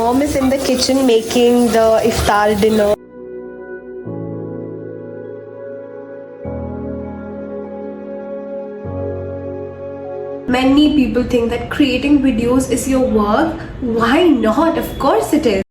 mom is in the kitchen making the iftar dinner. Many people think that creating videos is your work. Why not? Of course it is.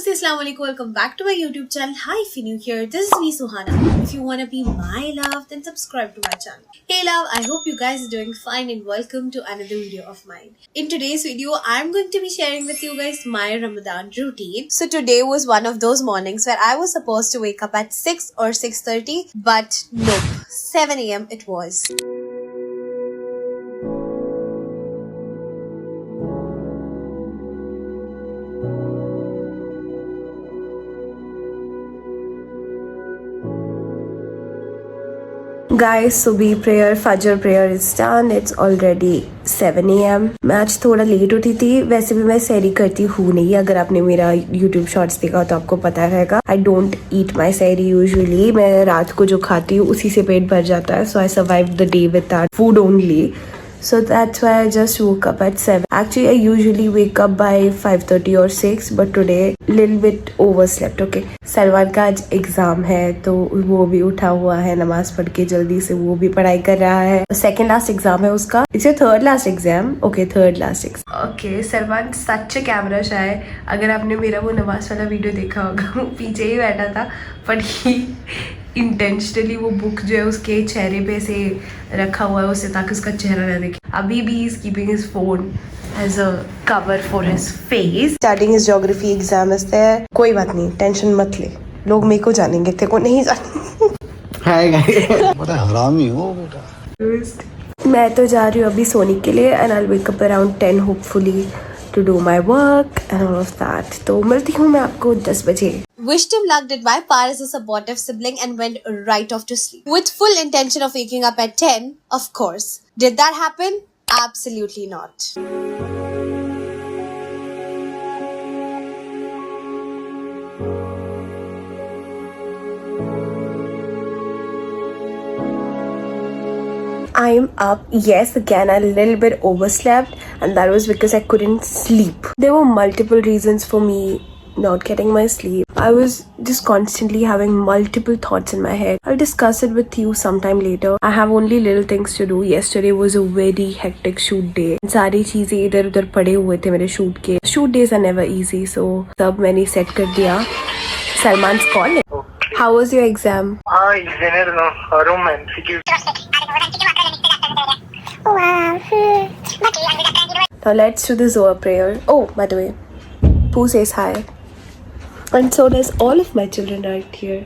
Assalamualaikum, welcome back to my YouTube channel. Hi, if you're new here, this is me Suhana. If you want to be my love, then subscribe to my channel. Hey love, I hope you guys are doing fine and welcome to another video of mine. In today's video, I'm going to be sharing with you guys my Ramadan routine. So today was one of those mornings where I was supposed to wake up at 6 or 6:30, but nope, 7 AM it was. Guys, Subhi prayer, Fajr prayer is done. It's already 7 AM. मैं आज थोड़ा late उठी थी. वैसे भी मैं सहरी करती हूँ नहीं. अगर आपने मेरा YouTube शॉर्ट्स देखा तो आपको पता रहेगा. I don't eat my सहरी usually. मैं रात को जो खाती हूँ उसी से पेट भर जाता है. So I survived the day with that food only. So that's why I just woke up at 7. Actually, I usually wake up by 5:30 or 6, but today little bit overslept. Okay. Salman का आज एग्जाम है तो वो भी उठा हुआ है, नमाज पढ़ के जल्दी से वो भी पढ़ाई कर रहा है. सेकेंड लास्ट एग्जाम है उसका. It's your third last exam. Okay, third last exam. Okay, Salman such camera shy. अगर आपने मेरा वो नमाज वाला वीडियो देखा होगा, वो पीछे ही बैठा था, बट ही इंटेंशनली वो बुक जो है उसके चेहरे पे से रखा हुआ है उससे, ताकि उसका चेहरा ना दिखे. अभी भी is keeping his phone as a cover for his face. Starting his geography exam is there. कोई बात नहीं, टेंशन मत ले. लोग मेरे को जानेंगे, तेरे को नहीं जानेंगे. हाय गाइस, बड़ा हरामी हो बेटा. मैं तो जा रही हूँ अभी सोने के लिए and I will wake up around 10 hopefully to do my work and all of that. तो मिलती हूँ मैं आपको 10 बजे. Wished him luck, did my part as a supportive sibling and went right off to sleep. With full intention of waking up at 10, of course. Did that happen? Absolutely not. I'm up. Yes, again, a little bit overslept, and that was because I couldn't sleep. There were multiple reasons for me not getting my sleep. I was just constantly having multiple thoughts in my head. I'll discuss it with you sometime later. I have only little things to do. Yesterday was a very hectic shoot day. सारी चीजें इधर उधर पड़े हुए थे मेरे shoot के. Shoot days are never easy, so सब मैंने set कर दिया. Salman's call. How was your exam? room MCQ. Now let's do the Zohar prayer. Oh, by the way, Pooh says hi. And so does all of my children right here.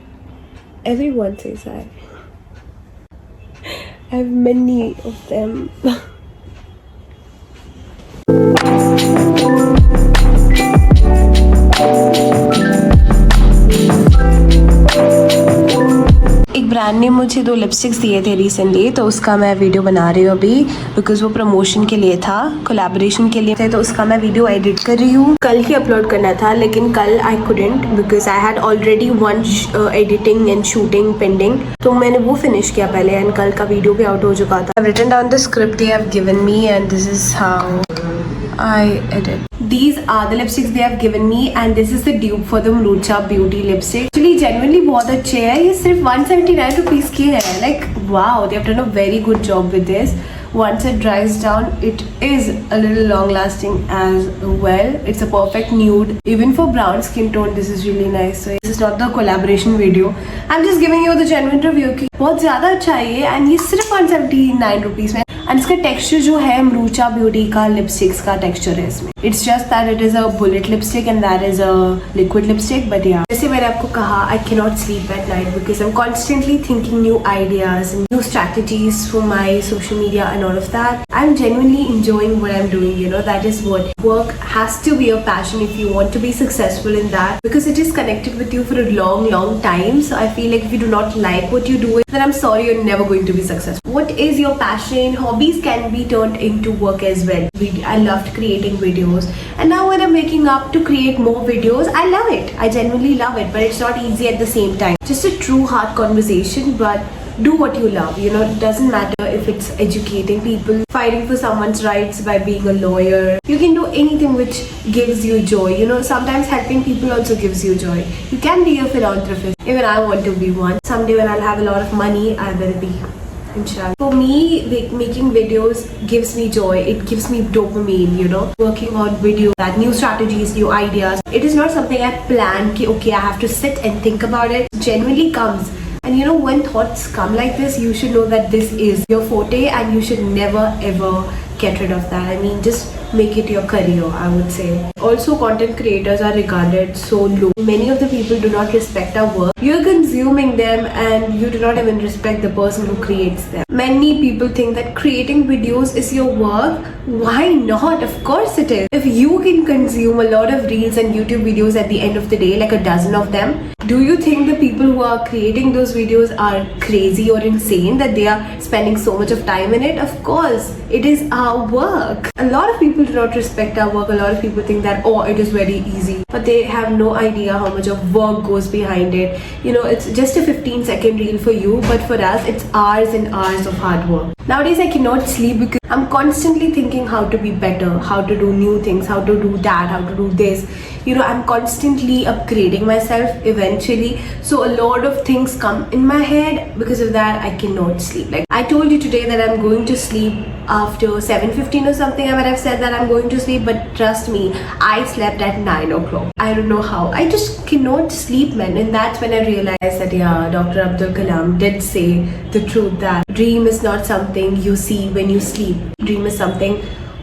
Everyone says hi. I have many of them. एक brand ने मुझे 2 lipsticks दिए थे recently, तो उसका मैं video बना रही हूँ अभी, बिकॉज वो प्रमोशन के लिए था, कोलैबोरेशन के लिए थे, तो उसका मैं वीडियो एडिट कर रही हूँ. कल ही अपलोड करना था लेकिन कल I couldn't because I had already one editing and shooting pending, तो मैंने वो फिनिश किया पहले एंड कल का वीडियो भी आउट हो चुका था. I've written down the script they have given me and this is how I edit. These are the lipsticks they have given me and this is the dupe for the Marucha Beauty lipstick. Actually genuinely बहुत अच्छे हैं. ये सिर्फ 179 rupees के हैं. Like wow, they have done a very good job with this. Once it dries down, it is a little long lasting as well. It's a perfect nude. Even for brown skin tone, this is really nice. So this is not the collaboration video. I'm just giving you the genuine review कि बहुत ज़्यादा अच्छा है ये and ये सिर्फ 179 rupees में. And इसका टेक्सचर जो है मरूचा ब्यूटी का लिपस्टिक्स का टेक्सचर है इसमें. It's just that it is a bullet lipstick and that is a liquid lipstick. But या जैसे मैंने आपको कहा, I can not sleep at night because I am constantly thinking new ideas, new strategies for my social media and all of that. I am genuinely enjoying what I'm doing, you know. That is what work has to be a passion if you want to be successful in that, because it is connected with you for a long time. So I feel like if you do not like what you do, then I'm sorry, you're never going to be successful. What is your passion? Hobbies can be turned into work as well. I loved creating videos, and now when I'm waking up to create more videos, I love it. I genuinely love it, but it's not easy at the same time. Just a true heart conversation, but do what you love. You know, it doesn't matter if it's educating people, fighting for someone's rights by being a lawyer. You can do anything which gives you joy. You know, sometimes helping people also gives you joy. You can be a philanthropist. Even I want to be one. Someday when I'll have a lot of money, I will be. Inshallah. For me, making videos gives me joy. It gives me dopamine, you know. Working on video, that new strategies, new ideas. It is not something I plan, okay, I have to sit and think about it. It genuinely comes. And you know, when thoughts come like this, you should know that this is your forte and you should never ever get rid of that. I mean, just make it your career, I would say. Also, content creators are regarded so low. Many of the people do not respect our work. You're consuming them and you do not even respect the person who creates them. Many people think that creating videos is your work. Why not? Of course it is. If you can consume a lot of reels and YouTube videos at the end of the day, like a dozen of them, do you think the people who are creating those videos are crazy or insane that they are spending so much of time in it? Of course, it is our work. A lot of people do not respect our work. A lot of people think that, oh, it is very easy, but they have no idea how much of work goes behind it. You know, it's just a 15-second reel for you, but for us, it's hours and hours of hard work. Nowadays, I cannot sleep because I'm constantly thinking how to be better, how to do new things, how to do that, how to do this. You know, I'm constantly upgrading myself eventually. So a lot of things come in my head. Because of that, I cannot sleep. Like I told you today that I'm going to sleep after 7:15 or something. I might have said that I'm going to sleep, but trust me, I slept at 9 o'clock. I don't know how. I just cannot sleep, man. And that's when I realized that, yeah, Dr. Abdul Kalam did say the truth that dream is not something you see when you sleep. Dream is something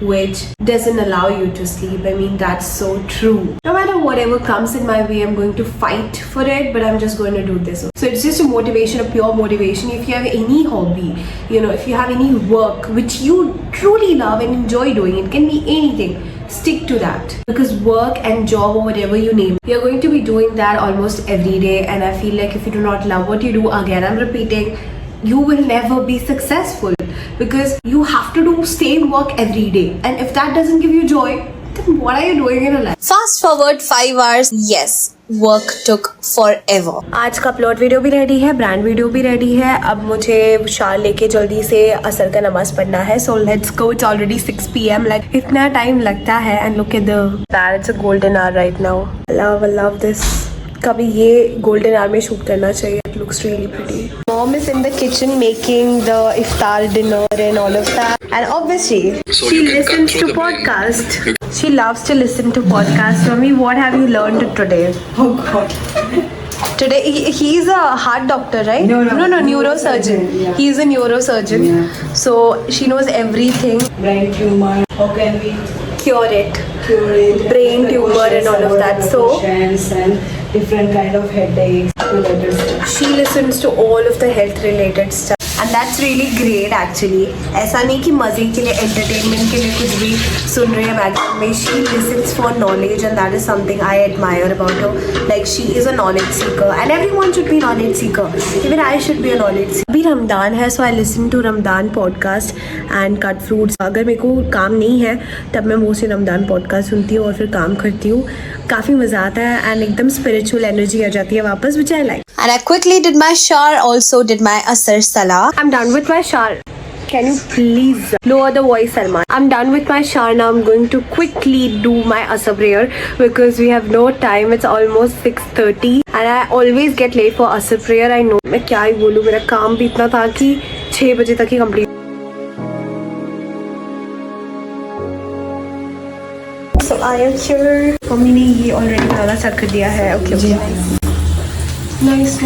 which doesn't allow you to sleep. I mean, that's so true. No matter whatever comes in my way, I'm going to fight for it, but I'm just going to do this. So it's just a motivation, a pure motivation. If you have any hobby, you know, if you have any work which you truly love and enjoy doing, it can be anything, stick to that. Because work and job or whatever you name, you're going to be doing that almost every day. And I feel like if you do not love what you do, again, I'm repeating, you will never be successful. Because you have to do same work every day, and if that doesn't give you joy, then what are you doing in your life? Fast forward 5 hours. Yes, work took forever. आज का upload video भी ready है, brand video भी ready है. अब मुझे शाल लेके जल्दी से असर का नमाज पढ़ना है. So let's go. It's already 6 PM. Like इतना टाइम लगता है. And look at that. It's a golden hour right now. I love this. कभी ये golden hour में शूट करना चाहिए. It looks really pretty. Mom is in the kitchen making the iftar dinner and all of that. And obviously, she listens to podcast. She loves to listen to podcasts. Mommy, what have you learned today? Oh God. Today, he's a heart doctor, right? No, neurosurgeon. Yeah. He's a neurosurgeon. Yeah. So she knows everything. Brain tumor. How can we Cure it. cure it? Brain tumor and all of that. So and different kind of headaches. Related stuff. she listens to all of the health related stuff. And that's really great actually. ऐसा नहीं कि मजे के लिए, entertainment के लिए कुछ भी सुन रही है background में. She listens for knowledge, and that is something I admire about her. Like she is a knowledge seeker, and everyone should be a knowledge seeker. Even I should be a knowledge seeker. अभी रमदान है, so I listen to Ramadan podcast and cut fruits. अगर मेरे को काम नहीं है तब मैं mostly रमदान podcast सुनती हूँ और फिर काम करती हूँ. काफ़ी मज़ा आता है and एकदम spiritual energy आ जाती है वापस, which I like. And I quickly did my shar, also did my asr salah. I'm done with my shar. Can you please lower the voice, Salman? I'm done with my shar now. I'm going to quickly do my asr prayer because we have no time. It's almost 6:30 and I always get late for asr prayer. I know. मैं क्या ही बोलूँ, मेरा काम भी इतना था कि 6 बजे तक ही complete. So I am here. Mummy ने ये already बनाना स्टार्ट कर दिया है. Okay. नाइस.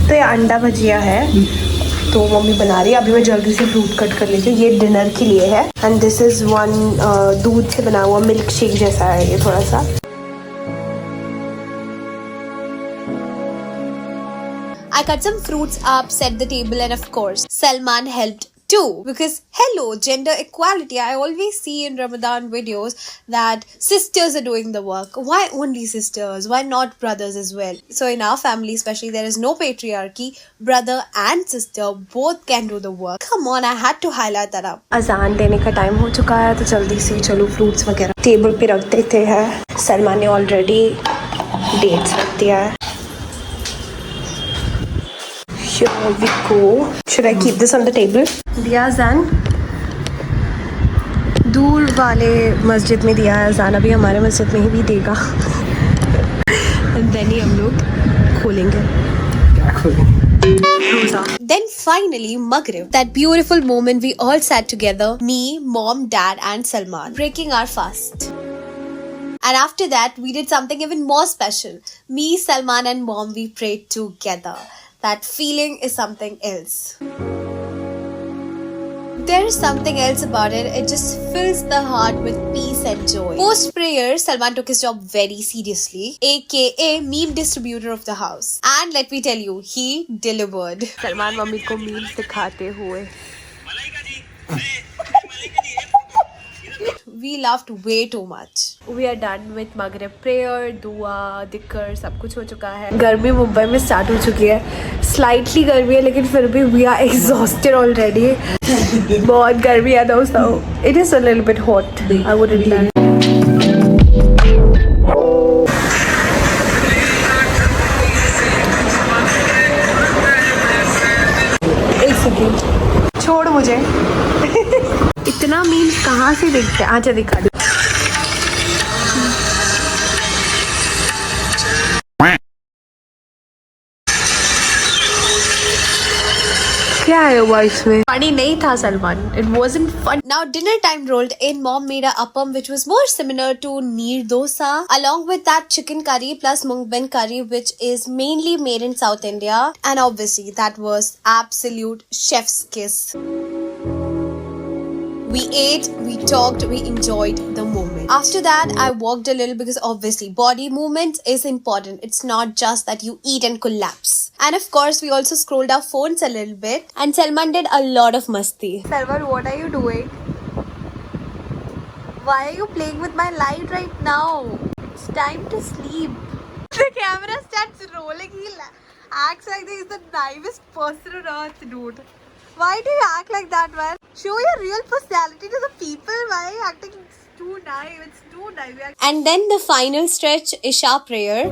तो ये अंडा भजिया है, तो मम्मी बना रही है. अभी मैं जल्दी से फ्रूट कट कर लेती हूँ. ये डिनर के लिए है. एंड दिस इज़ वन दूध से बना हुआ मिल्क शेक जैसा है ये थोड़ा सा. I cut some fruits up, set the table, and of course, Salman helped too. Because hello, gender equality. I always see in Ramadan videos that sisters are doing the work. Why only sisters? Why not brothers as well? So in our family especially, there is no patriarchy. Brother and sister both can do the work. Come on, I had to highlight that up. अजान देने का time हो चुका है, तो जल्दी से चलो फ्रूट्स वगैरह टेबल पे रख देते हैं. सलमान ने ऑलरेडी डेट्स रख दिया है. Here we go. Should I keep this on the table? दिया अज़ान, दूर वाले मस्जिद में दिया है अज़ान, अभी हमारे मस्जिद में ही भी देगा। देन ही हम लोग खोलेंगे। क्या खोलेंगे? Then finally, Maghrib. That beautiful moment we all sat together, me, mom, dad and Salman, breaking our fast. And after that, we did something even more special. Me, Salman and mom, we prayed together. That feeling is something else. There is something else about it. It just fills the heart with peace and joy. Post prayer, Salman took his job very seriously, aka meme distributor of the house. And let me tell you, he delivered. Salman mummy को memes दिखाते हुए। We laughed way too much. We are done with Maghrib prayer, दुआ, दिक्कर, सब कुछ हो चुका है। गर्मी मुंबई में स्टार्ट हो चुकी है। स्लाइटली गर्मी है लेकिन फिर भी we are exhausted already. बहुत गर्मी है दोस्तों। It is a little bit hot. I wouldn't lie. एक सेकेंड, छोड़ मुझे। इतना मीम्स कहाँ से देखते हैं? आजा दिखा दो। क्या है वॉइस में? फनी नहीं था Salman. It wasn't fun. Now dinner time rolled in. Mom made a appam which was more similar to neer dosa, along with that chicken curry plus mung bean curry, which is mainly made in South India. And obviously that was absolute chef's kiss. We ate, we talked, we enjoyed the moment. After that, I walked a little because obviously body movement is important. It's not just that you eat and collapse. And of course, we also scrolled our phones a little bit. And Salman did a lot of masti. Salman, what are you doing? Why are you playing with my light right now? It's time to sleep. The camera starts rolling. He acts like he's the naivest person on earth, dude. Why do you act like that, man? Show your real personality to the people. Why are you acting too naive? It's too naive. And then the final stretch, Isha prayer.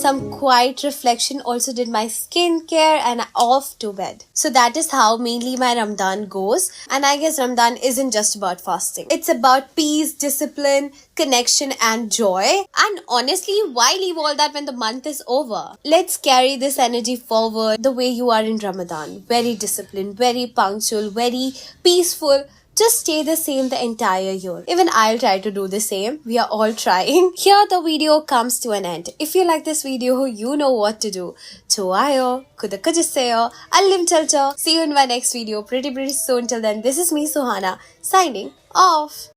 Some quiet reflection, also did my skincare and off to bed. So that is how mainly my Ramadan goes. And I guess Ramadan isn't just about fasting. It's about peace, discipline, connection and joy. And honestly, why leave all that when the month is over? Let's carry this energy forward the way you are in Ramadan. Very disciplined, very punctual, very peaceful. Just stay the same the entire year. Even I'll try to do the same. We are all trying. Here the video comes to an end. If you like this video, you know what to do. 좋아요, 구독해주세요, 알림 설정. See you in my next video pretty soon. Till then, this is me, Suhana, signing off.